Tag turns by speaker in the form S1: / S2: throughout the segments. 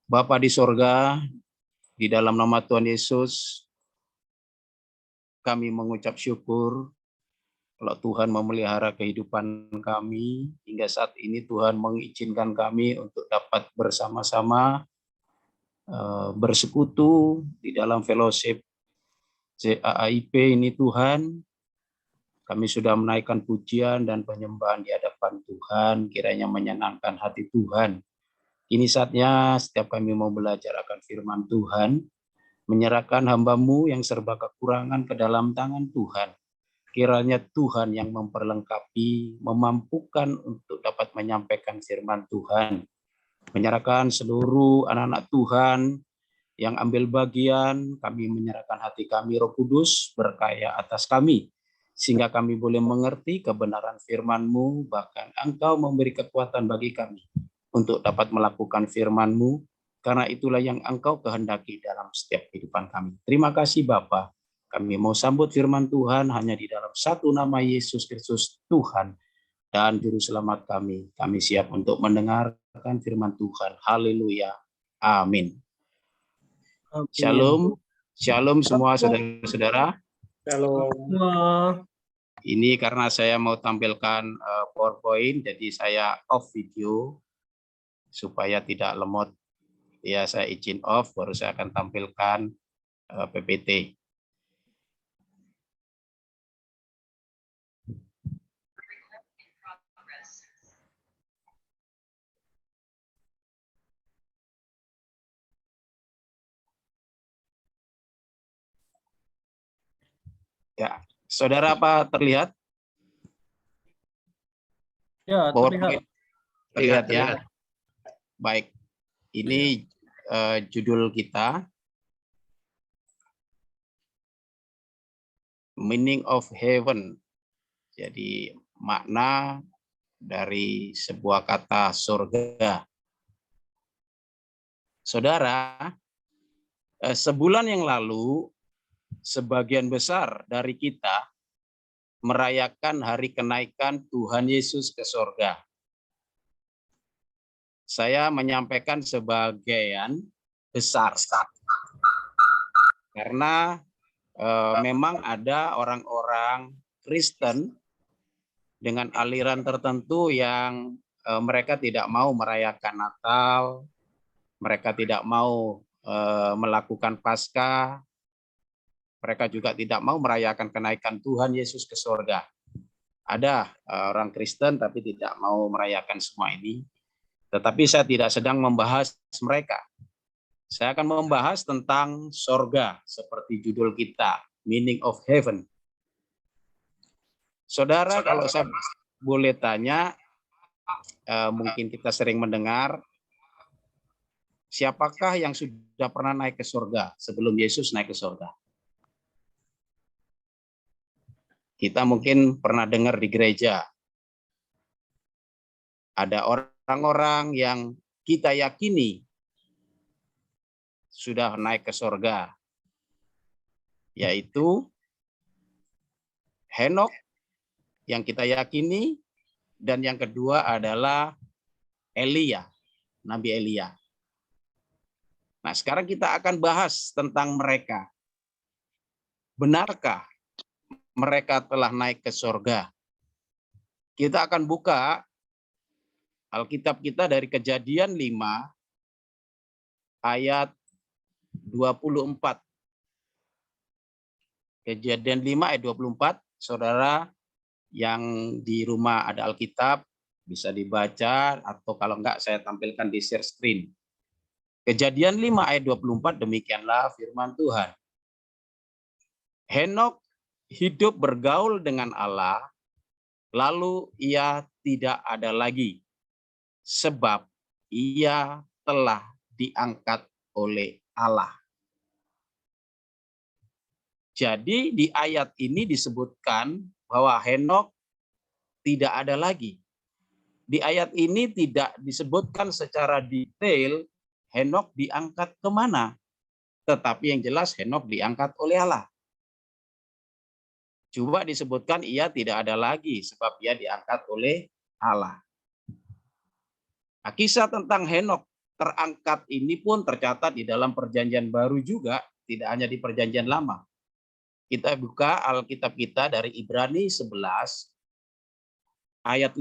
S1: Bapa di sorga, di dalam nama Tuhan Yesus, kami mengucap syukur kalau Tuhan memelihara kehidupan kami. Hingga saat ini Tuhan mengizinkan kami untuk dapat bersama-sama bersekutu di dalam fellowship CAAIP ini Tuhan. Kami sudah menaikkan pujian dan penyembahan di hadapan Tuhan, kiranya menyenangkan hati Tuhan. Ini saatnya setiap kami mau belajar akan firman Tuhan, menyerahkan hamba-Mu yang serba kekurangan ke dalam tangan Tuhan. Kiranya Tuhan yang memperlengkapi, memampukan untuk dapat menyampaikan firman Tuhan. Menyerahkan seluruh anak-anak Tuhan yang ambil bagian, kami menyerahkan hati kami, Roh Kudus berkaya atas kami, sehingga kami boleh mengerti kebenaran firman-Mu, bahkan Engkau memberi kekuatan bagi kami untuk dapat melakukan firman-Mu, karena itulah yang Engkau kehendaki dalam setiap kehidupan kami. Terima kasih Bapa. Kami mau sambut firman Tuhan hanya di dalam satu nama Yesus Kristus Tuhan dan Juru Selamat kami. Kami siap untuk mendengarkan firman Tuhan. Haleluya. Amin. Shalom. Shalom semua saudara-saudara.
S2: Shalom.
S1: Ini karena saya mau tampilkan PowerPoint, jadi saya off video supaya tidak lemot. Ya, saya izin off, baru saya akan tampilkan PPT. Ya, saudara apa terlihat?
S2: Ya, terlihat.
S1: Terlihat ya. Baik, ini judul kita, Meaning of Heaven. Jadi makna dari sebuah kata surga. Saudara, sebulan yang lalu sebagian besar dari kita merayakan hari kenaikan Tuhan Yesus ke surga. Saya menyampaikan sebagian besar karena memang ada orang-orang Kristen dengan aliran tertentu yang mereka tidak mau merayakan Natal, mereka tidak mau melakukan Paskah, mereka juga tidak mau merayakan kenaikan Tuhan Yesus ke surga. Ada orang Kristen tapi tidak mau merayakan semua ini. Tetapi saya tidak sedang membahas mereka. Saya akan membahas tentang surga seperti judul kita, Meaning of Heaven. Saudara, kalau saya boleh tanya, mungkin kita sering mendengar, siapakah yang sudah pernah naik ke surga sebelum Yesus naik ke surga? Kita mungkin pernah dengar di gereja, ada orang-orang yang kita yakini sudah naik ke surga, yaitu Henokh yang kita yakini, dan yang kedua adalah Elia, Nabi Elia. Nah, sekarang kita akan bahas tentang mereka. Benarkah mereka telah naik ke surga? Kita akan buka Alkitab kita dari Kejadian 5 ayat 24. Kejadian 5 ayat 24, saudara yang di rumah ada Alkitab bisa dibaca, atau kalau enggak saya tampilkan di share screen. Kejadian 5 ayat 24, demikianlah firman Tuhan. Henokh hidup bergaul dengan Allah, lalu ia tidak ada lagi, sebab ia telah diangkat oleh Allah. Jadi di ayat ini disebutkan bahwa Henokh tidak ada lagi. Di ayat ini tidak disebutkan secara detail Henokh diangkat kemana. Tetapi yang jelas Henokh diangkat oleh Allah. Coba disebutkan ia tidak ada lagi sebab ia diangkat oleh Allah. Nah, kisah tentang Henokh terangkat ini pun tercatat di dalam Perjanjian Baru juga, tidak hanya di Perjanjian Lama. Kita buka Alkitab kita dari Ibrani 11 ayat 5.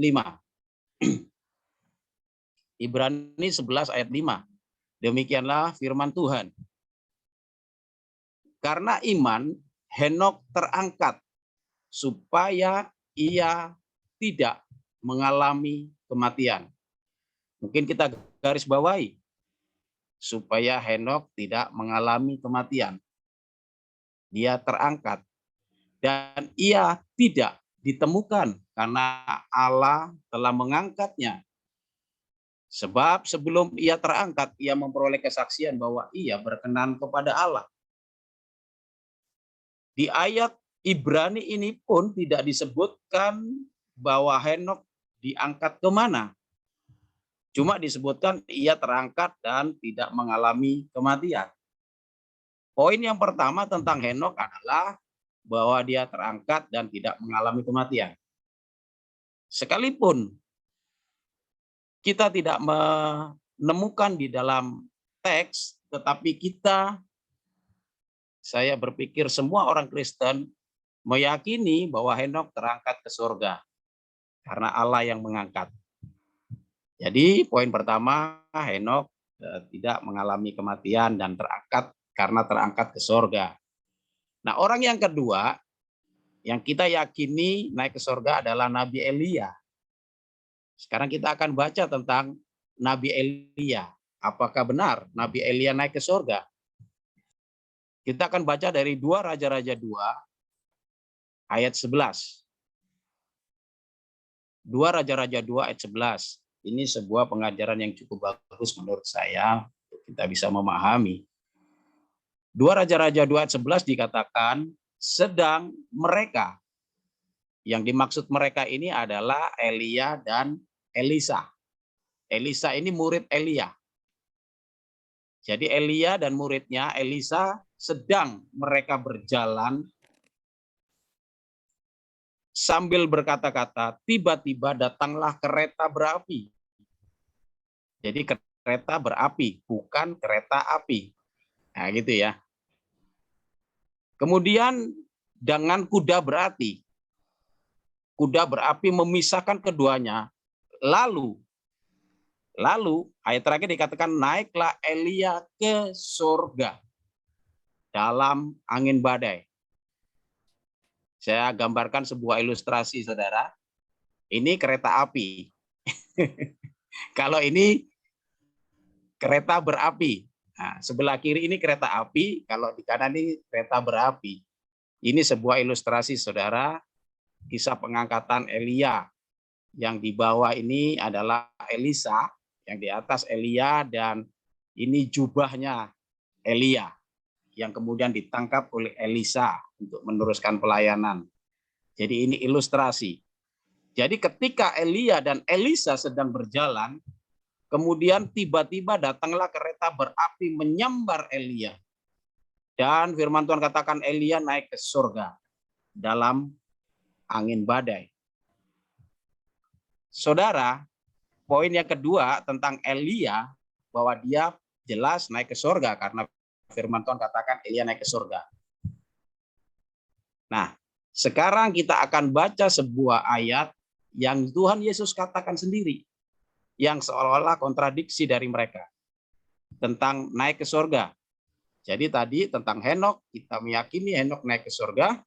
S1: Ibrani 11 ayat 5. Demikianlah firman Tuhan. Karena iman, Henokh terangkat supaya ia tidak mengalami kematian. Mungkin kita garis bawahi. Supaya Henokh tidak mengalami kematian. Dia terangkat. Dan ia tidak ditemukan karena Allah telah mengangkatnya. Sebab sebelum ia terangkat, ia memperoleh kesaksian bahwa ia berkenan kepada Allah. Di ayat Ibrani ini pun tidak disebutkan bahwa Henokh diangkat kemana. Cuma disebutkan ia terangkat dan tidak mengalami kematian. Poin yang pertama tentang Henokh adalah bahwa dia terangkat dan tidak mengalami kematian. Sekalipun kita tidak menemukan di dalam teks, tetapi saya berpikir semua orang Kristen meyakini bahwa Henokh terangkat ke surga karena Allah yang mengangkat. Jadi poin pertama, Henokh tidak mengalami kematian dan terangkat karena terangkat ke surga. Nah, orang yang kedua yang kita yakini naik ke surga adalah Nabi Elia. Sekarang kita akan baca tentang Nabi Elia. Apakah benar Nabi Elia naik ke surga? Kita akan baca dari 2 Raja-Raja 2 ayat 11. 2 Raja-Raja 2 ayat 11. Ini sebuah pengajaran yang cukup bagus menurut saya. Kita bisa memahami. 2 Raja-Raja 2 ayat 11 dikatakan, sedang mereka. Yang dimaksud mereka ini adalah Elia dan Elisa. Elisa ini murid Elia. Jadi Elia dan muridnya Elisa sedang mereka berjalan sambil berkata-kata, tiba-tiba datanglah kereta berapi. Jadi kereta berapi, bukan kereta api. Nah, gitu ya. Kemudian dengan kuda berapi. Kuda berapi memisahkan keduanya. Lalu ayat terakhir dikatakan naiklah Elia ke surga dalam angin badai. Saya gambarkan sebuah ilustrasi, saudara. Ini kereta api. Kalau ini kereta berapi. Nah, sebelah kiri ini kereta api, kalau di kanan ini kereta berapi. Ini sebuah ilustrasi, saudara. Kisah pengangkatan Elia. Yang di bawah ini adalah Elisa, yang di atas Elia, dan ini jubahnya Elia yang kemudian ditangkap oleh Elisa untuk meneruskan pelayanan. Jadi ini ilustrasi. Jadi ketika Elia dan Elisa sedang berjalan, kemudian tiba-tiba datanglah kereta berapi menyambar Elia. Dan firman Tuhan katakan Elia naik ke surga dalam angin badai. Saudara, poin yang kedua tentang Elia, bahwa dia jelas naik ke surga karena firman Tuhan katakan Elia naik ke surga. Nah, sekarang kita akan baca sebuah ayat yang Tuhan Yesus katakan sendiri, yang seolah-olah kontradiksi dari mereka tentang naik ke surga. Jadi tadi tentang Henokh, kita meyakini Henokh naik ke surga,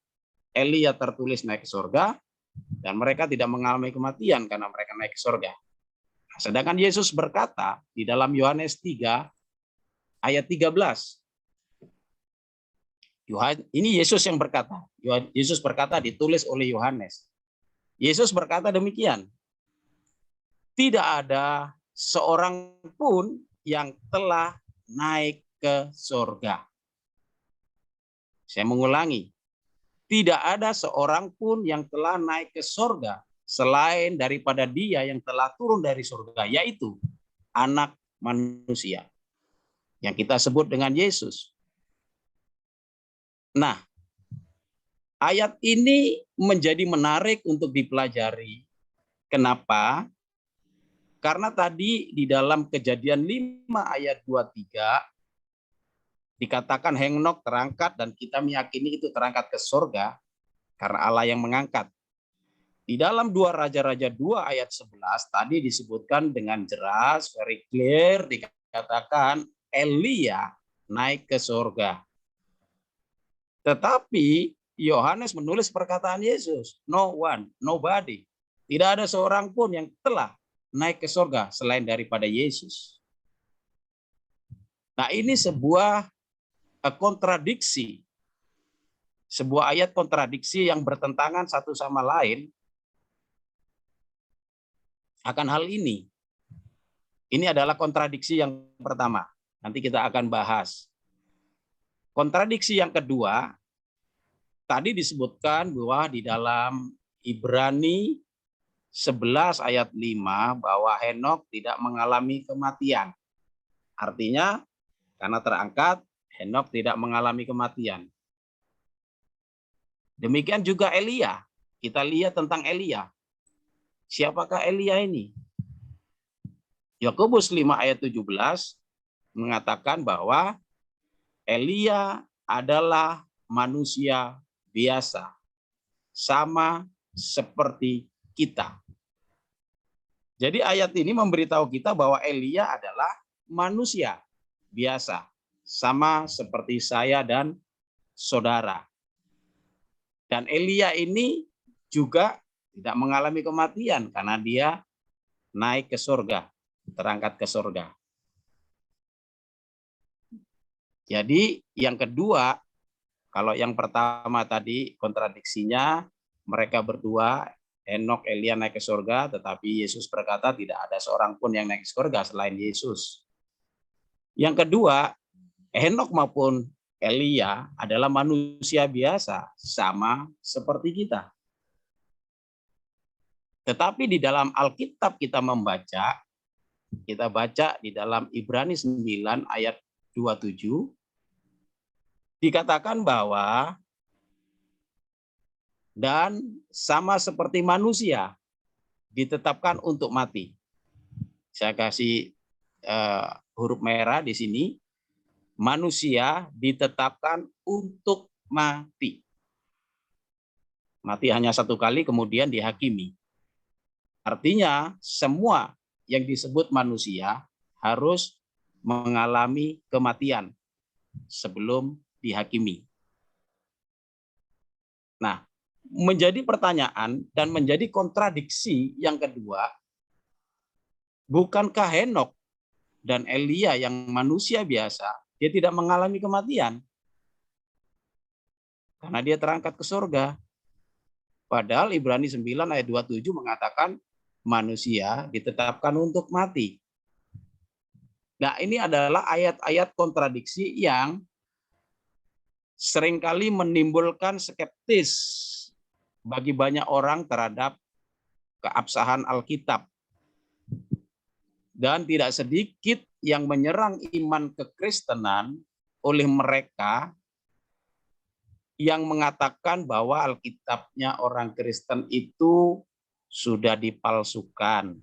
S1: Elia tertulis naik ke surga, dan mereka tidak mengalami kematian karena mereka naik ke surga. Sedangkan Yesus berkata di dalam Yohanes 3 ayat 13. Ini Yesus yang berkata. Yesus berkata ditulis oleh Yohanes. Yesus berkata demikian. Tidak ada seorang pun yang telah naik ke surga. Saya mengulangi. Tidak ada seorang pun yang telah naik ke surga selain daripada Dia yang telah turun dari surga, yaitu Anak Manusia yang kita sebut dengan Yesus. Nah, ayat ini menjadi menarik untuk dipelajari. Kenapa? Karena tadi di dalam Kejadian 5 ayat 23 dikatakan Henok terangkat dan kita meyakini itu terangkat ke surga karena Allah yang mengangkat. Di dalam 2 Raja-Raja 2 ayat 11 tadi disebutkan dengan jelas, very clear, dikatakan Elia naik ke surga. Tetapi Yohanes menulis perkataan Yesus, no one, nobody. Tidak ada seorang pun yang telah naik ke surga selain daripada Yesus. Nah, ini sebuah kontradiksi. Sebuah ayat kontradiksi yang bertentangan satu sama lain akan hal ini. Ini adalah kontradiksi yang pertama. Nanti kita akan bahas. Kontradiksi yang kedua, tadi disebutkan bahwa di dalam Ibrani 11 ayat 5 bahwa Henok tidak mengalami kematian. Artinya karena terangkat, Henok tidak mengalami kematian. Demikian juga Elia. Kita lihat tentang Elia. Siapakah Elia ini? Yakobus 5 ayat 17 mengatakan bahwa Elia adalah manusia biasa, sama seperti kita. Jadi ayat ini memberitahu kita bahwa Elia adalah manusia biasa, sama seperti saya dan saudara. Dan Elia ini juga tidak mengalami kematian karena dia naik ke surga, terangkat ke surga. Jadi yang kedua, kalau yang pertama tadi kontradiksinya, mereka berdua, Henok, Elia naik ke surga, tetapi Yesus berkata tidak ada seorang pun yang naik ke surga selain Yesus. Yang kedua, Henok maupun Elia adalah manusia biasa, sama seperti kita. Tetapi di dalam Alkitab kita baca di dalam Ibrani 9 ayat 27, dikatakan bahwa dan sama seperti manusia ditetapkan untuk mati. Saya kasih huruf merah di sini. Manusia ditetapkan untuk mati. Mati hanya satu kali kemudian dihakimi. Artinya semua yang disebut manusia harus mengalami kematian sebelum dihakimi. Nah, menjadi pertanyaan dan menjadi kontradiksi yang kedua, bukankah Henok dan Elia yang manusia biasa, dia tidak mengalami kematian? Karena dia terangkat ke surga. Padahal Ibrani 9 ayat 27 mengatakan manusia ditetapkan untuk mati. Nah, ini adalah ayat-ayat kontradiksi yang seringkali menimbulkan skeptis bagi banyak orang terhadap keabsahan Alkitab. Dan tidak sedikit yang menyerang iman kekristenan oleh mereka yang mengatakan bahwa Alkitabnya orang Kristen itu sudah dipalsukan.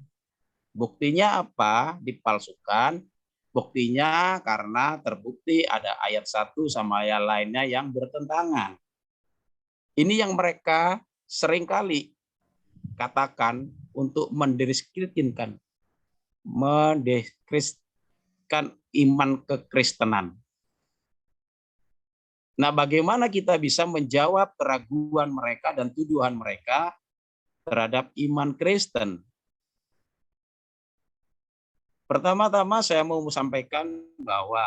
S1: Buktinya apa? Dipalsukan. Buktinya karena terbukti ada ayat satu sama ayat lainnya yang bertentangan. Ini yang mereka seringkali katakan untuk mendeskripsikan iman kekristenan. Nah, bagaimana kita bisa menjawab keraguan mereka dan tuduhan mereka terhadap iman Kristen? Pertama-tama saya mau sampaikan bahwa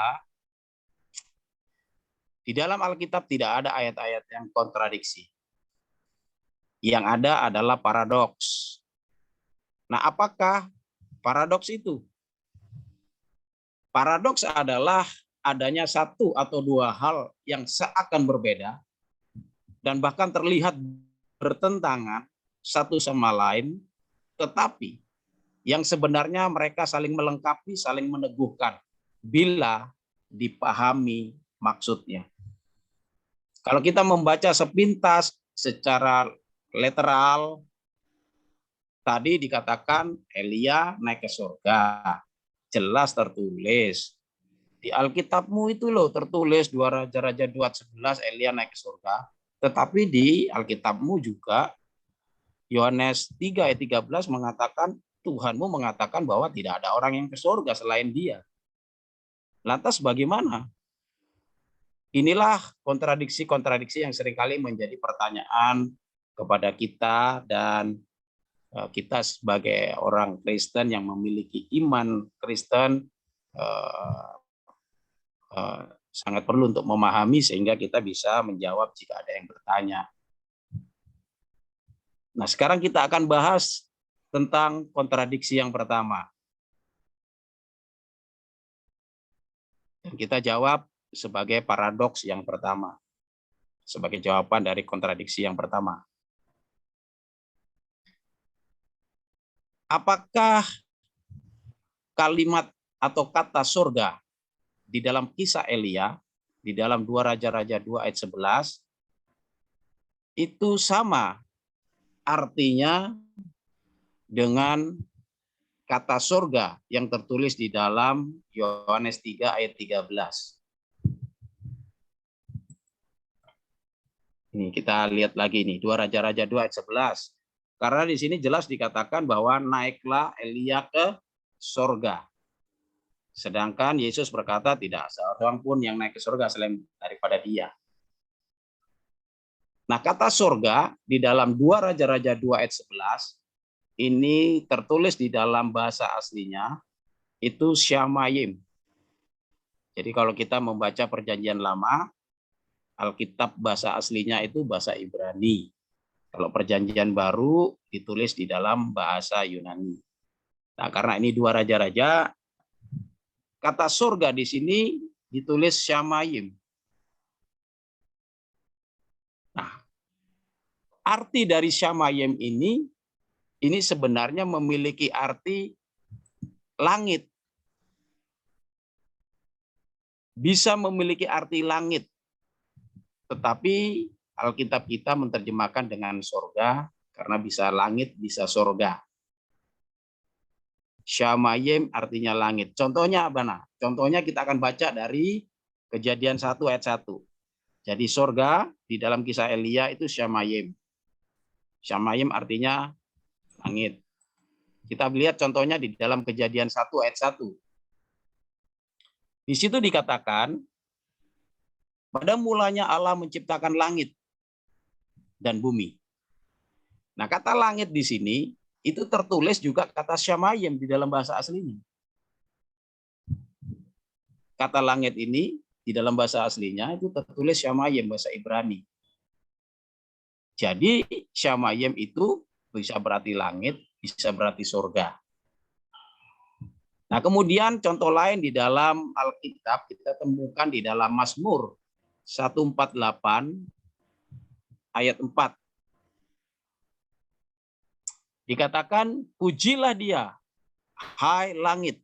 S1: di dalam Alkitab tidak ada ayat-ayat yang kontradiksi. Yang ada adalah paradoks. Nah, apakah paradoks itu? Paradoks adalah adanya satu atau dua hal yang seakan berbeda dan bahkan terlihat bertentangan satu sama lain, tetapi yang sebenarnya mereka saling melengkapi, saling meneguhkan bila dipahami maksudnya. Kalau kita membaca sepintas secara literal, Tadi dikatakan Elia naik ke surga. Jelas tertulis. Di Alkitabmu itu loh tertulis 2 Raja-Raja 2:11 Elia naik ke surga. Tetapi di Alkitabmu juga Yohanes 3 ayat 13 mengatakan Tuhanmu mengatakan bahwa tidak ada orang yang ke surga selain dia. Lantas bagaimana? Inilah kontradiksi-kontradiksi yang seringkali menjadi pertanyaan kepada kita, dan kita sebagai orang Kristen yang memiliki iman Kristen sangat perlu untuk memahami sehingga kita bisa menjawab jika ada yang bertanya. Nah, sekarang kita akan bahas tentang kontradiksi yang pertama. Dan kita jawab sebagai paradoks yang pertama. Sebagai jawaban dari kontradiksi yang pertama. Apakah kalimat atau kata surga di dalam kisah Elia, di dalam 2 Raja-Raja 2 ayat 11, itu sama artinya dengan kata surga yang tertulis di dalam Yohanes 3 ayat 13. Ini kita lihat lagi nih, 2 Raja-Raja 2 ayat 11. Karena di sini jelas dikatakan bahwa naiklah Elia ke surga. Sedangkan Yesus berkata tidak seorang pun yang naik ke surga selain daripada dia. Nah, kata surga di dalam 2 Raja-Raja 2 ayat 11 ini tertulis di dalam bahasa aslinya itu Shamayim. Jadi kalau kita membaca Perjanjian Lama, Alkitab bahasa aslinya itu bahasa Ibrani. Kalau Perjanjian Baru ditulis di dalam bahasa Yunani. Nah, karena ini 2 Raja-Raja, kata surga di sini ditulis Shamayim. Nah, arti dari Shamayim ini sebenarnya memiliki arti langit. Bisa memiliki arti langit. Tetapi Alkitab kita menerjemahkan dengan surga karena bisa langit, bisa surga. Shamayim artinya langit. Contohnya apa? Nah, contohnya kita akan baca dari Kejadian 1 ayat 1. Jadi surga di dalam kisah Elia itu Shamayim. Shamayim artinya langit. Kita lihat contohnya di dalam Kejadian 1 ayat 1. Di situ dikatakan, pada mulanya Allah menciptakan langit dan bumi. Nah, kata langit di sini itu tertulis juga kata Shamayim di dalam bahasa aslinya. Kata langit ini di dalam bahasa aslinya itu tertulis Shamayim bahasa Ibrani. Jadi Shamayim itu bisa berarti langit, bisa berarti surga. Nah, kemudian contoh lain di dalam Alkitab kita temukan di dalam Mazmur 148 ayat 4. Dikatakan, pujilah dia, hai langit,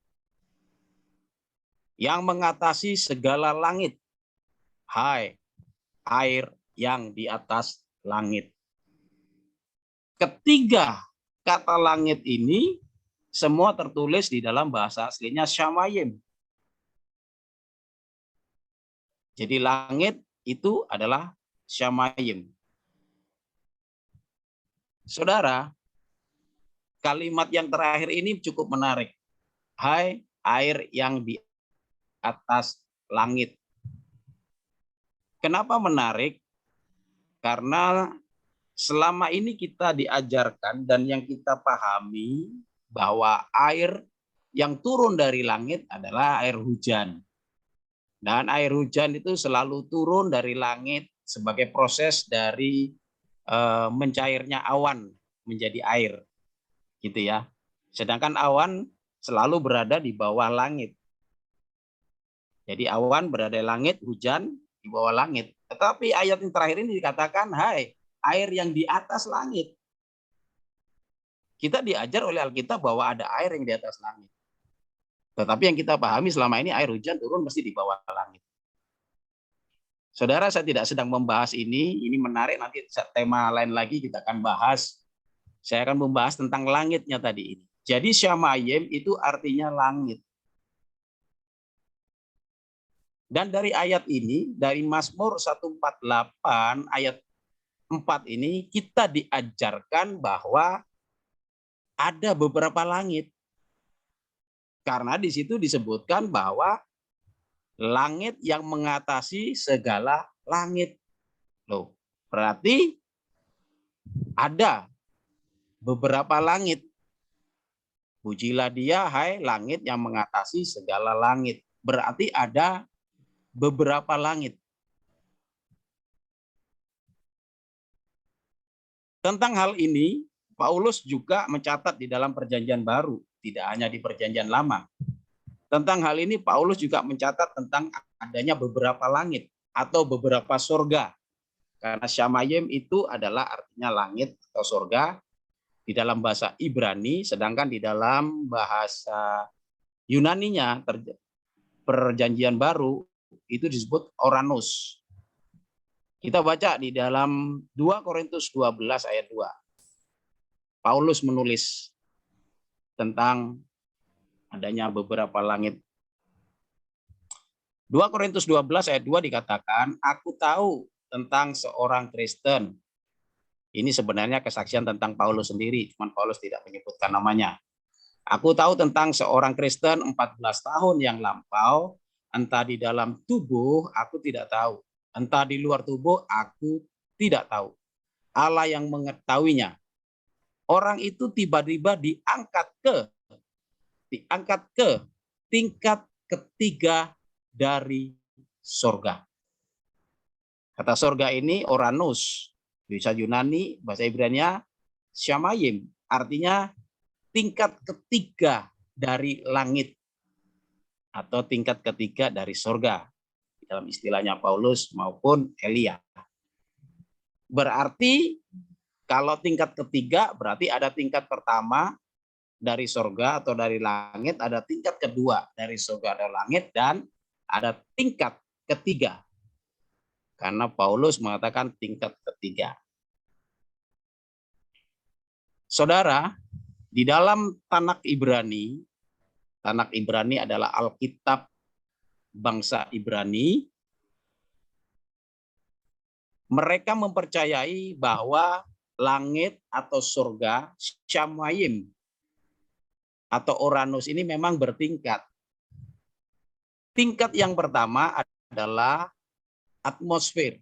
S1: yang mengatasi segala langit, hai air yang di atas langit. Ketiga kata langit ini semua tertulis di dalam bahasa aslinya Shamayim. Jadi langit itu adalah Shamayim. Saudara, kalimat yang terakhir ini cukup menarik. Hai air yang di atas langit. Kenapa menarik? Karena selama ini kita diajarkan dan yang kita pahami bahwa air yang turun dari langit adalah air hujan. Dan air hujan itu selalu turun dari langit sebagai proses dari mencairnya awan menjadi air. Gitu ya. Sedangkan awan selalu berada di bawah langit. Jadi awan berada di langit, hujan di bawah langit. Tetapi ayat yang terakhir ini dikatakan, hai, air yang di atas langit. Kita diajar oleh Alkitab bahwa ada air yang di atas langit. Tetapi yang kita pahami selama ini air hujan turun mesti di bawah langit. Saudara, saya tidak sedang membahas ini menarik, nanti tema lain lagi kita akan bahas Saya akan membahas tentang langitnya tadi ini. Jadi Syamayim itu artinya langit. Dan dari ayat ini, dari Mazmur 148 ayat 4 ini, kita diajarkan bahwa ada beberapa langit. Karena di situ disebutkan bahwa langit yang mengatasi segala langit. Loh, berarti ada beberapa langit. Pujilah dia, hai langit yang mengatasi segala langit. Berarti ada beberapa langit. Tentang hal ini, Paulus juga mencatat di dalam Perjanjian Baru, tidak hanya di Perjanjian Lama. Tentang hal ini, Paulus juga mencatat tentang adanya beberapa langit atau beberapa surga. Karena Syamayim itu adalah artinya langit atau surga di dalam bahasa Ibrani, sedangkan di dalam bahasa Yunaninya, Perjanjian Baru, itu disebut Oranus. Kita baca di dalam 2 Korintus 12 ayat 2. Paulus menulis tentang adanya beberapa langit. 2 Korintus 12 ayat 2 dikatakan, aku tahu tentang seorang Kristen. Ini sebenarnya kesaksian tentang Paulus sendiri, cuman Paulus tidak menyebutkan namanya. Aku tahu tentang seorang Kristen 14 tahun yang lampau, entah di dalam tubuh aku tidak tahu, entah di luar tubuh aku tidak tahu. Allah yang mengetahuinya. Orang itu tiba-tiba diangkat ke tingkat ketiga dari sorga. Kata sorga ini Oranus, bahasa Yunani, bahasa Ibrani Syamayim, artinya tingkat ketiga dari langit atau tingkat ketiga dari sorga dalam istilahnya Paulus maupun Elia. Berarti kalau tingkat ketiga berarti ada tingkat pertama dari sorga atau dari langit, ada tingkat kedua dari sorga atau langit, dan ada tingkat ketiga. Karena Paulus mengatakan tingkat ketiga. Saudara, di dalam Tanakh Ibrani adalah Alkitab bangsa Ibrani, mereka mempercayai bahwa langit atau surga, Syamayim atau Oranus ini memang bertingkat. Tingkat yang pertama adalah atmosfer,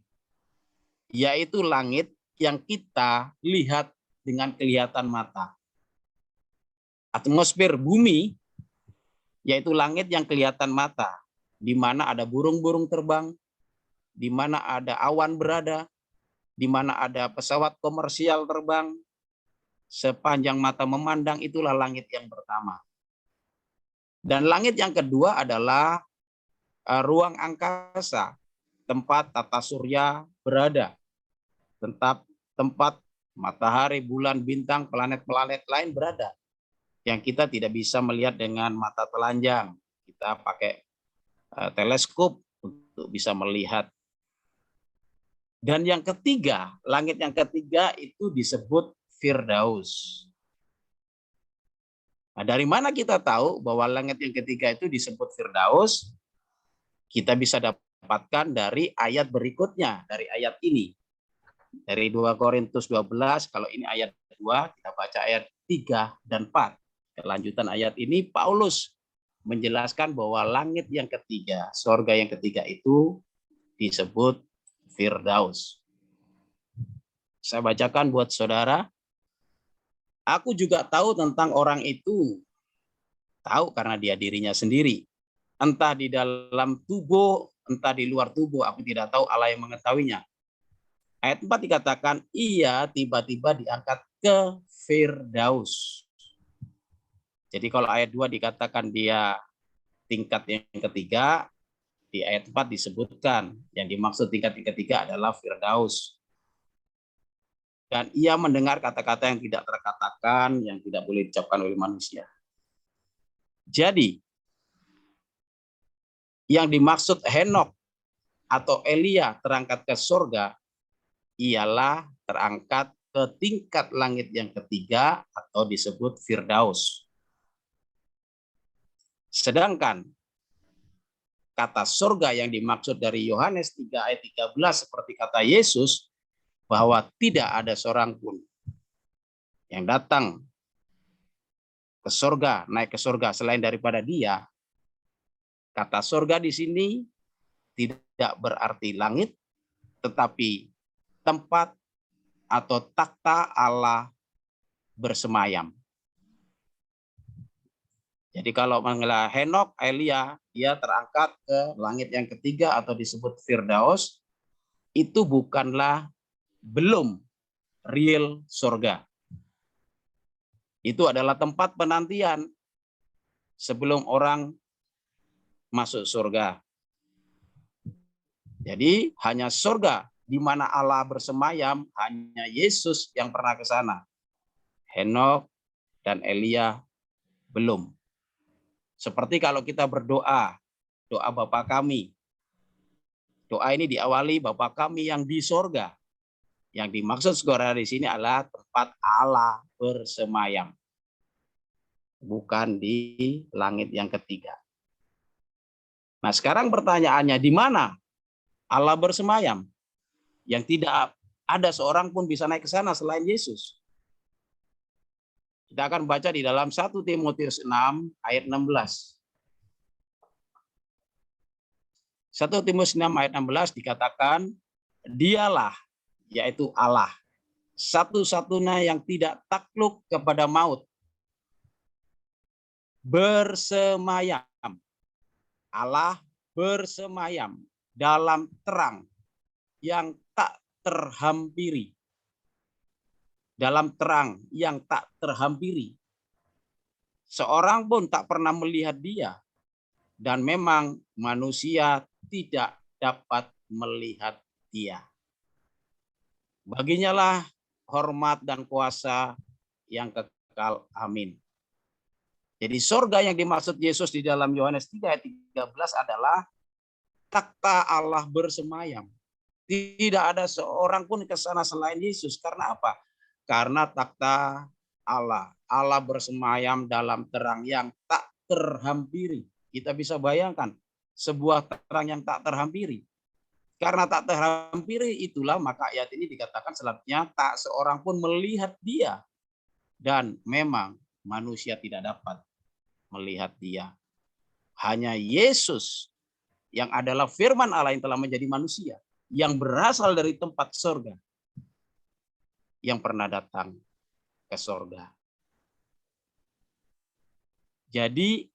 S1: yaitu langit yang kita lihat dengan kelihatan mata. Atmosfer bumi, yaitu langit yang kelihatan mata, di mana ada burung-burung terbang, di mana ada awan berada, di mana ada pesawat komersial terbang, sepanjang mata memandang, itulah langit yang pertama. Dan langit yang kedua adalah ruang angkasa, tempat tata surya berada, tempat matahari, bulan, bintang, planet-planet lain berada, yang kita tidak bisa melihat dengan mata telanjang. Kita pakai teleskop untuk bisa melihat. Dan yang ketiga, langit yang ketiga itu disebut Firdaus. Nah, dari mana kita tahu bahwa langit yang ketiga itu disebut Firdaus? Kita bisa dapatkan dari ayat berikutnya, dari ayat ini. Dari 2 Korintus 12, kalau ini ayat 2, kita baca ayat 3 dan 4. Kelanjutan ayat ini, Paulus menjelaskan bahwa langit yang ketiga, surga yang ketiga itu disebut Firdaus. Saya bacakan buat saudara. Aku juga tahu tentang orang itu. Tahu karena dia dirinya sendiri. Entah di dalam tubuh, entah di luar tubuh, aku tidak tahu, Allah yang mengetahuinya. Ayat 4 dikatakan, ia tiba-tiba diangkat ke Firdaus. Jadi kalau ayat 2 dikatakan dia tingkat yang ketiga, di ayat 4 disebutkan yang dimaksud tingkat yang ketiga adalah Firdaus. Dan ia mendengar kata-kata yang tidak terkatakan, yang tidak boleh diucapkan oleh manusia. Jadi, yang dimaksud Henokh atau Elia terangkat ke surga, ialah terangkat ke tingkat langit yang ketiga atau disebut Firdaus. Sedangkan kata surga yang dimaksud dari Yohanes 3 ayat 13 seperti kata Yesus bahwa tidak ada seorang pun yang datang ke surga, naik ke surga selain daripada Dia. Kata surga di sini tidak berarti langit, tetapi tempat atau takhta Allah bersemayam. Jadi kalau mengenai Henok, Elia, dia terangkat ke langit yang ketiga atau disebut Firdaus, itu bukanlah belum real surga. Itu adalah tempat penantian sebelum orang masuk surga. Jadi hanya surga di mana Allah bersemayam, hanya Yesus yang pernah ke sana. Henok dan Elia belum. Seperti kalau kita berdoa, doa Bapa kami. Doa ini diawali Bapa kami yang di sorga. Yang dimaksud surga di sini adalah tempat Allah bersemayam. Bukan di langit yang ketiga. Nah sekarang pertanyaannya, di mana Allah bersemayam? Yang tidak ada seorang pun bisa naik ke sana selain Yesus. Kita akan baca di dalam 1 Timotius 6 ayat 16. 1 Timotius 6 ayat 16 dikatakan, Dialah, yaitu Allah, satu-satunya yang tidak takluk kepada maut, bersemayam. Allah bersemayam dalam terang yang tak terhampiri. Dalam terang yang tak terhampiri. Seorang pun tak pernah melihat Dia. Dan memang manusia tidak dapat melihat Dia. Baginya lah hormat dan kuasa yang kekal. Amin. Jadi surga yang dimaksud Yesus di dalam Yohanes 3 ayat 13 adalah takhta Allah bersemayam. Tidak ada seorang pun ke sana selain Yesus. Karena apa? Karena takhta Allah. Allah bersemayam dalam terang yang tak terhampiri. Kita bisa bayangkan sebuah terang yang tak terhampiri. Karena tak terhampiri itulah maka ayat ini dikatakan selanjutnya tak seorang pun melihat Dia. Dan memang manusia tidak dapat melihat Dia. Hanya Yesus yang adalah firman Allah yang telah menjadi manusia. Yang berasal dari tempat surga. Yang pernah datang ke surga. Jadi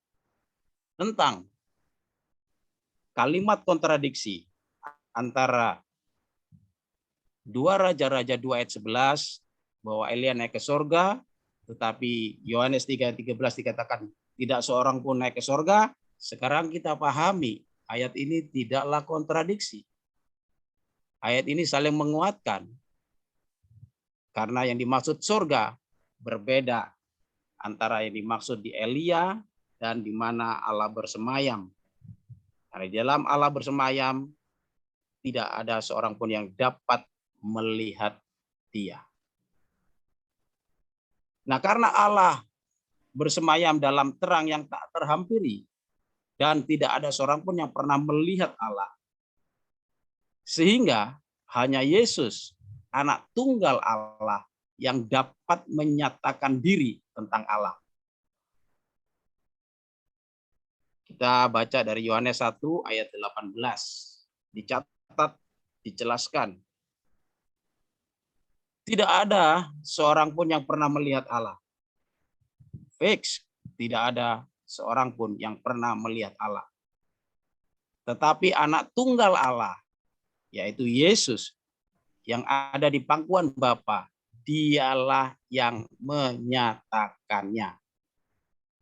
S1: tentang kalimat kontradiksi antara 2 Raja-Raja 2 ayat 11 bahwa Elia naik ke surga, tetapi Yohanes 3 ayat 13 dikatakan tidak seorang pun naik ke surga. Sekarang kita pahami ayat ini tidaklah kontradiksi. Ayat ini saling menguatkan. Karena yang dimaksud surga berbeda antara yang dimaksud di Elia dan di mana Allah bersemayam. Karena di dalam Allah bersemayam tidak ada seorang pun yang dapat melihat Dia. Nah, karena Allah bersemayam dalam terang yang tak terhampiri dan tidak ada seorang pun yang pernah melihat Allah. Sehingga hanya Yesus, anak tunggal Allah, yang dapat menyatakan diri tentang Allah. Kita baca dari Yohanes 1 ayat 18. Dicatat, dijelaskan. Tidak ada seorang pun yang pernah melihat Allah. Fix, tidak ada seorang pun yang pernah melihat Allah. Tetapi anak tunggal Allah, yaitu Yesus, yang ada di pangkuan Bapa, Dialah yang menyatakannya.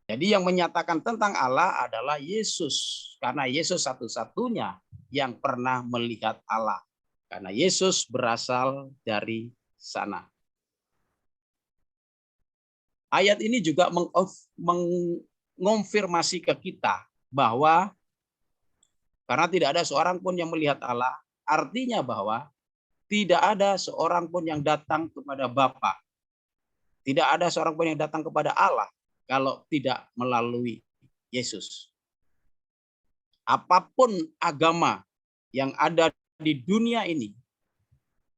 S1: Jadi yang menyatakan tentang Allah adalah Yesus. Karena Yesus satu-satunya yang pernah melihat Allah. Karena Yesus berasal dari sana. Ayat ini juga mengonfirmasi ke kita bahwa karena tidak ada seorang pun yang melihat Allah, artinya bahwa tidak ada seorang pun yang datang kepada Bapa. Tidak ada seorang pun yang datang kepada Allah kalau tidak melalui Yesus. Apapun agama yang ada di dunia ini,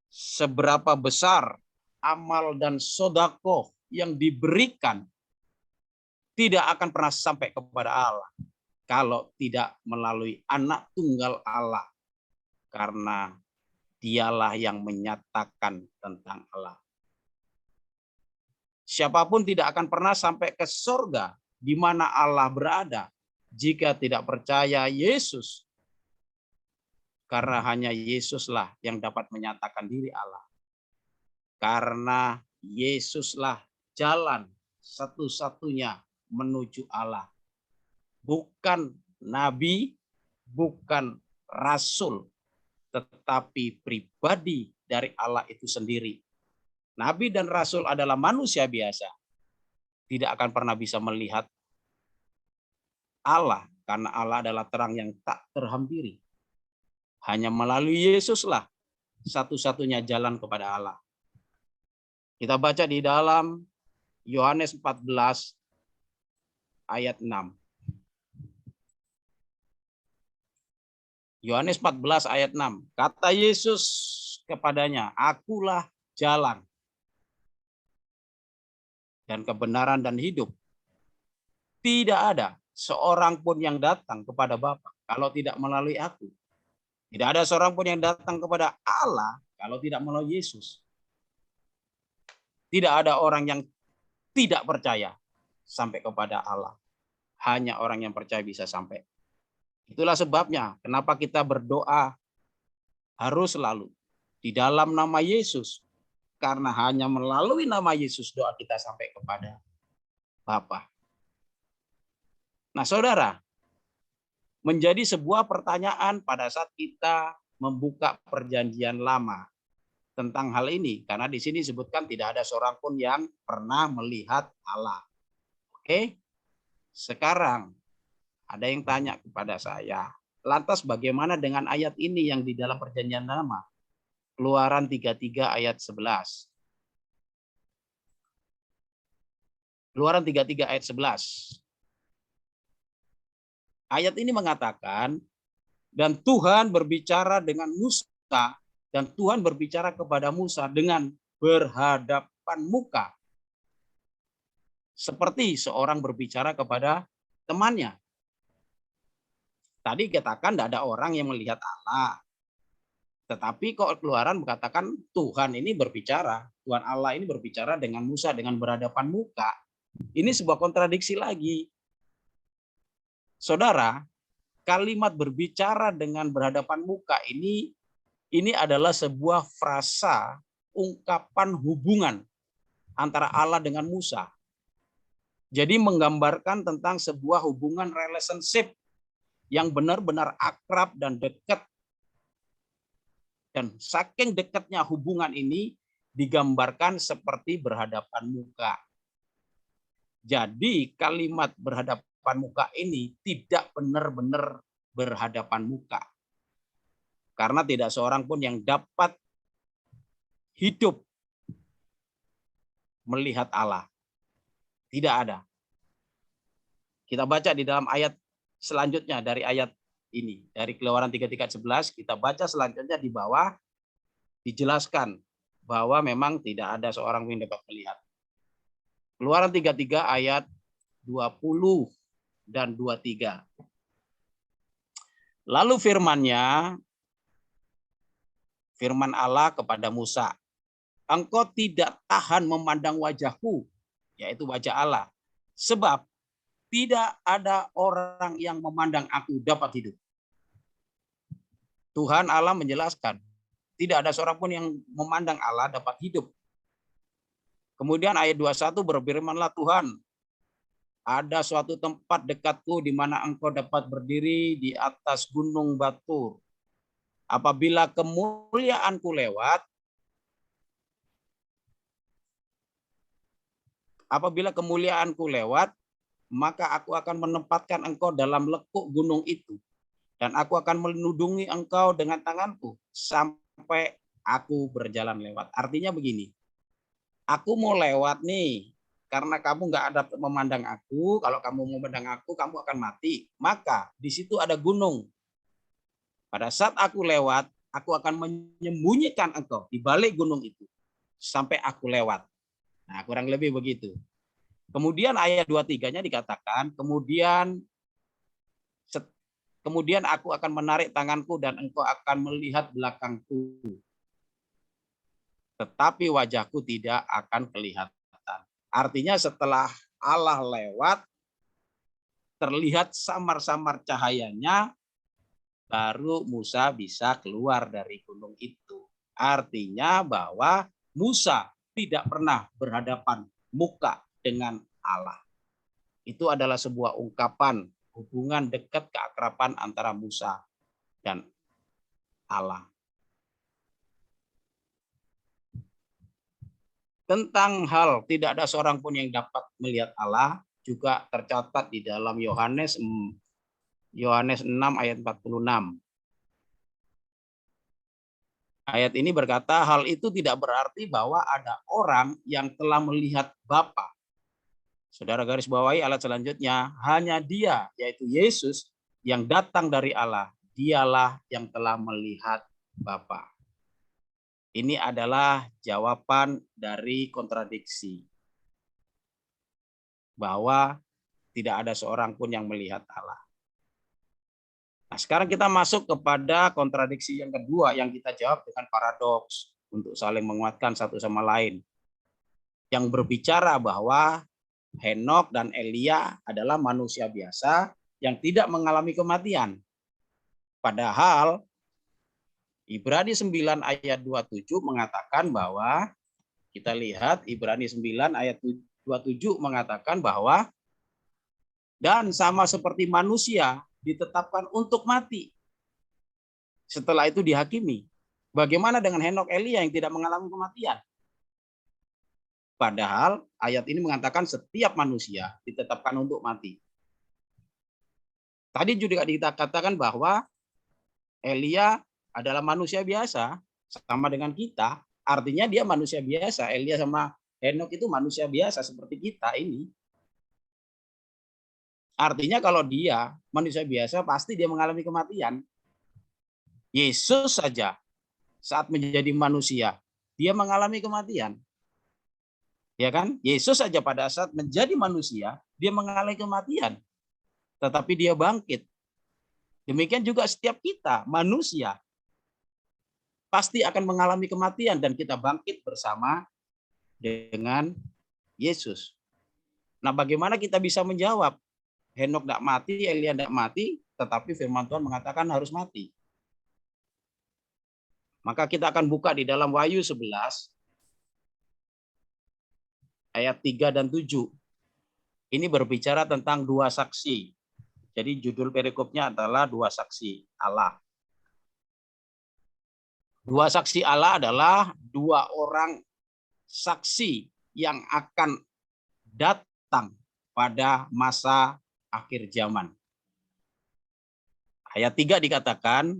S1: seberapa besar amal dan sodako yang diberikan, tidak akan pernah sampai kepada Allah kalau tidak melalui anak tunggal Allah. Karena dialah yang menyatakan tentang Allah. Siapapun tidak akan pernah sampai ke surga di mana Allah berada jika tidak percaya Yesus. Karena hanya Yesuslah yang dapat menyatakan diri Allah. Karena Yesuslah jalan satu-satunya menuju Allah. Bukan nabi, bukan rasul, tetapi pribadi dari Allah itu sendiri. Nabi dan rasul adalah manusia biasa. Tidak akan pernah bisa melihat Allah, karena Allah adalah terang yang tak terhampiri. Hanya melalui Yesuslah satu-satunya jalan kepada Allah. Kita baca di dalam Yohanes 14 ayat 6. Yohanes 14 ayat 6. Kata Yesus kepadanya, "Akulah jalan dan kebenaran dan hidup. Tidak ada seorang pun yang datang kepada Bapa kalau tidak melalui aku. Tidak ada seorang pun yang datang kepada Allah kalau tidak melalui Yesus." Tidak ada orang yang tidak percaya sampai kepada Allah. Hanya orang yang percaya bisa sampai. Itulah sebabnya kenapa kita berdoa harus selalu di dalam nama Yesus. Karena hanya melalui nama Yesus doa kita sampai kepada Bapa. Nah, saudara, menjadi sebuah pertanyaan pada saat kita membuka perjanjian lama tentang hal ini, karena di sini disebutkan tidak ada seorang pun yang pernah melihat Allah. Oke? Sekarang ada yang tanya kepada saya, lantas bagaimana dengan ayat ini yang di dalam perjanjian lama? Keluaran 33 ayat 11. Keluaran 33 ayat 11. Ayat ini mengatakan, dan Tuhan berbicara dengan Musa, dan Tuhan berbicara kepada Musa dengan berhadapan muka. Seperti seorang berbicara kepada temannya. Tadi katakan tidak ada orang yang melihat Allah. Tetapi kok Keluaran mengatakan Tuhan ini berbicara. Tuhan Allah ini berbicara dengan Musa dengan berhadapan muka. Ini sebuah kontradiksi lagi. Saudara, kalimat berbicara dengan berhadapan muka ini adalah sebuah frasa ungkapan hubungan antara Allah dengan Musa. Jadi menggambarkan tentang sebuah hubungan relationship yang benar-benar akrab dan dekat. Dan saking dekatnya hubungan ini digambarkan seperti berhadapan muka. Jadi kalimat berhadapan muka ini tidak benar-benar berhadapan muka. Karena tidak seorang pun yang dapat hidup melihat Allah. Tidak ada. Kita baca di dalam ayat selanjutnya dari ayat ini. Dari Keluaran 33 ayat 11, kita baca selanjutnya di bawah dijelaskan bahwa memang tidak ada seorang pun yang dapat melihat. Keluaran 33 ayat 20 dan 23. Lalu firman Allah kepada Musa, "Engkau tidak tahan memandang wajahku," yaitu wajah Allah, "sebab tidak ada orang yang memandang aku dapat hidup." Tuhan Allah menjelaskan, tidak ada seorang pun yang memandang Allah dapat hidup. Kemudian ayat 21 berfirmanlah Tuhan, "Ada suatu tempat dekatku di mana engkau dapat berdiri di atas gunung Batur. Apabila kemuliaanku lewat, maka aku akan menempatkan engkau dalam lekuk gunung itu. Dan aku akan melindungi engkau dengan tanganku sampai aku berjalan lewat. Artinya begini, aku mau lewat nih, karena kamu nggak ada memandang aku. Kalau kamu memandang aku, kamu akan mati. Maka di situ ada gunung. Pada saat aku lewat, aku akan menyembunyikan engkau di balik gunung itu sampai aku lewat. Nah, kurang lebih begitu. Kemudian ayat 23-nya dikatakan, kemudian aku akan menarik tanganku dan engkau akan melihat belakangku. Tetapi wajahku tidak akan kelihatan. Artinya setelah Allah lewat, terlihat samar-samar cahayanya, baru Musa bisa keluar dari gunung itu. Artinya bahwa Musa tidak pernah berhadapan muka dengan Allah. Itu adalah sebuah ungkapan hubungan dekat keakraban antara Musa dan Allah. Tentang hal tidak ada seorang pun yang dapat melihat Allah juga tercatat di dalam Yohanes 6 ayat 46. Ayat ini berkata, hal itu tidak berarti bahwa ada orang yang telah melihat Bapa. Saudara garis bawahi alat selanjutnya, hanya Dia, yaitu Yesus, yang datang dari Allah. Dialah yang telah melihat Bapa. Ini adalah jawaban dari kontradiksi. Bahwa tidak ada seorang pun yang melihat Allah. Nah, sekarang kita masuk kepada kontradiksi yang kedua yang kita jawab dengan paradoks untuk saling menguatkan satu sama lain. Yang berbicara bahwa Henok dan Elia adalah manusia biasa yang tidak mengalami kematian. Padahal Ibrani 9 ayat 27 mengatakan bahwa, kita lihat Ibrani 9 ayat 27 mengatakan bahwa, dan sama seperti manusia ditetapkan untuk mati. Setelah itu dihakimi. Bagaimana dengan Henok Elia yang tidak mengalami kematian? Padahal ayat ini mengatakan setiap manusia ditetapkan untuk mati. Tadi juga kita katakan bahwa Elia adalah manusia biasa, sama dengan kita. Artinya dia manusia biasa. Elia sama Henok itu manusia biasa seperti kita ini. Artinya kalau dia manusia biasa, pasti dia mengalami kematian. Yesus saja saat menjadi manusia, dia mengalami kematian. Ya kan? Yesus saja pada saat menjadi manusia, dia mengalami kematian. Tetapi dia bangkit. Demikian juga setiap kita, manusia, pasti akan mengalami kematian dan kita bangkit bersama dengan Yesus. Nah, bagaimana kita bisa menjawab? Henok tidak mati, Elia tidak mati, tetapi firman Tuhan mengatakan harus mati. Maka kita akan buka di dalam Wahyu 11 ayat 3 dan 7. Ini berbicara tentang dua saksi. Jadi judul perikopnya adalah dua saksi Allah. Dua saksi Allah adalah dua orang saksi yang akan datang pada masa akhir zaman. Ayat 3 dikatakan,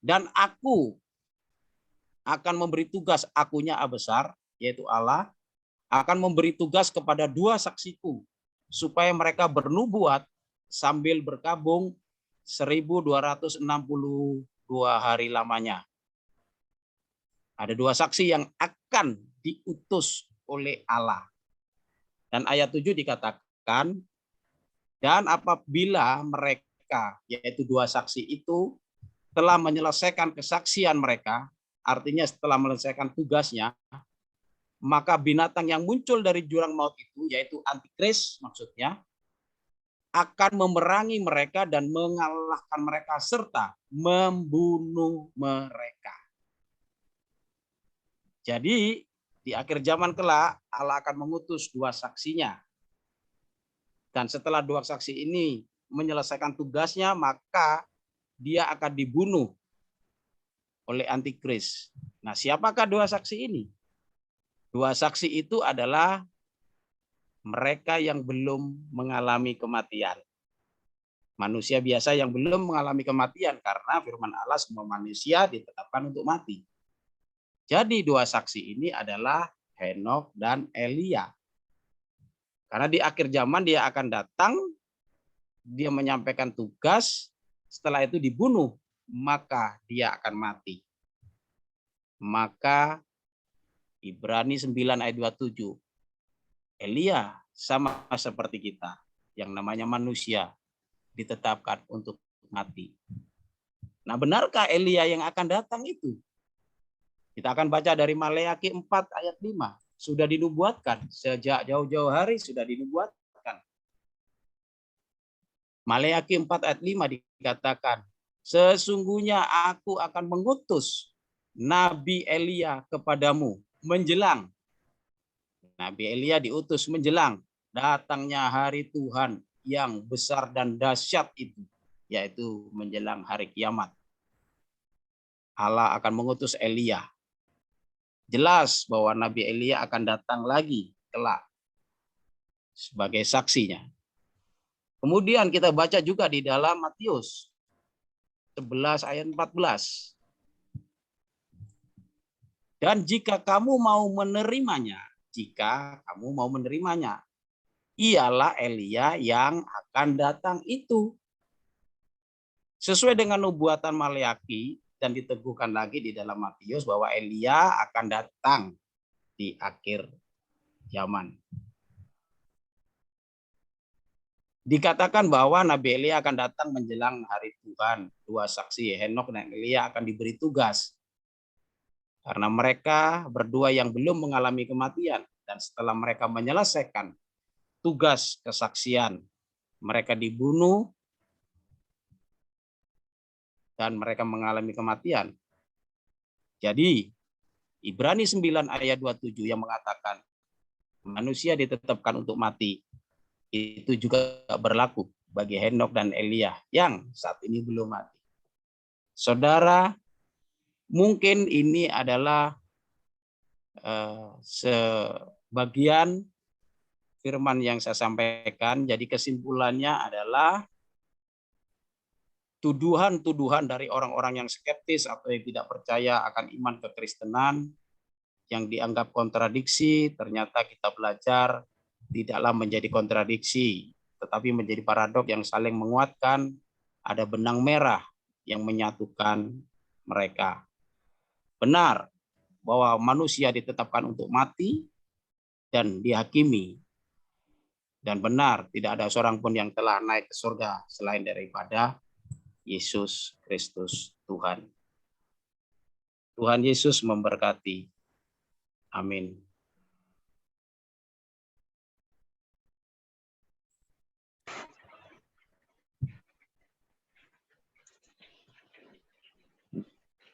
S1: dan aku akan memberi tugas, akunya A besar, yaitu Allah, akan memberi tugas kepada dua saksiku, supaya mereka bernubuat sambil berkabung 1262 hari lamanya. Ada dua saksi yang akan diutus oleh Allah. Dan ayat 7 dikatakan, dan apabila mereka, yaitu dua saksi itu, telah menyelesaikan kesaksian mereka, artinya setelah menyelesaikan tugasnya, maka binatang yang muncul dari jurang maut itu, yaitu antikris maksudnya, akan memerangi mereka dan mengalahkan mereka serta membunuh mereka. Jadi di akhir zaman kelak Allah akan mengutus dua saksinya. Dan setelah dua saksi ini menyelesaikan tugasnya, maka dia akan dibunuh oleh antikris. Nah, siapakah dua saksi ini? Dua saksi itu adalah mereka yang belum mengalami kematian. Manusia biasa yang belum mengalami kematian, karena firman Allah semua manusia ditetapkan untuk mati. Jadi dua saksi ini adalah Henokh dan Elia. Karena di akhir zaman dia akan datang, dia menyampaikan tugas, setelah itu dibunuh, maka dia akan mati. Maka Ibrani 9 ayat 27. Elia sama seperti kita, yang namanya manusia, ditetapkan untuk mati. Nah, benarkah Elia yang akan datang itu? Kita akan baca dari Maleakhi 4 ayat 5. Sudah dinubuatkan. Sejak jauh-jauh hari sudah dinubuatkan. Maleakhi 4 ayat 5 dikatakan, sesungguhnya aku akan mengutus Nabi Elia kepadamu menjelang. Nabi Elia diutus menjelang datangnya hari Tuhan yang besar dan dahsyat itu, yaitu menjelang hari kiamat. Allah akan mengutus Elia. Jelas bahwa Nabi Elia akan datang lagi kelak sebagai saksinya. Kemudian kita baca juga di dalam Matius 11 ayat 14. Dan jika kamu mau menerimanya, ialah Elia yang akan datang itu. Sesuai dengan nubuatan Maleakhi, dan diteguhkan lagi di dalam Matius bahwa Elia akan datang di akhir zaman. Dikatakan bahwa Nabi Elia akan datang menjelang hari Tuhan. Dua saksi, Henokh dan Elia, akan diberi tugas. Karena mereka berdua yang belum mengalami kematian. Dan setelah mereka menyelesaikan tugas kesaksian, mereka dibunuh dan mereka mengalami kematian. Jadi Ibrani 9 ayat 27 yang mengatakan manusia ditetapkan untuk mati, itu juga berlaku bagi Henokh dan Elia yang saat ini belum mati. Saudara, mungkin ini adalah sebagian firman yang saya sampaikan. Jadi kesimpulannya adalah tuduhan-tuduhan dari orang-orang yang skeptis atau yang tidak percaya akan iman kekristenan yang dianggap kontradiksi, ternyata kita belajar tidaklah menjadi kontradiksi, tetapi menjadi paradok yang saling menguatkan. Ada benang merah yang menyatukan mereka. Benar bahwa manusia ditetapkan untuk mati dan dihakimi. Dan benar tidak ada seorang pun yang telah naik ke surga selain daripada Yesus Kristus Tuhan. Tuhan Yesus memberkati. Amin.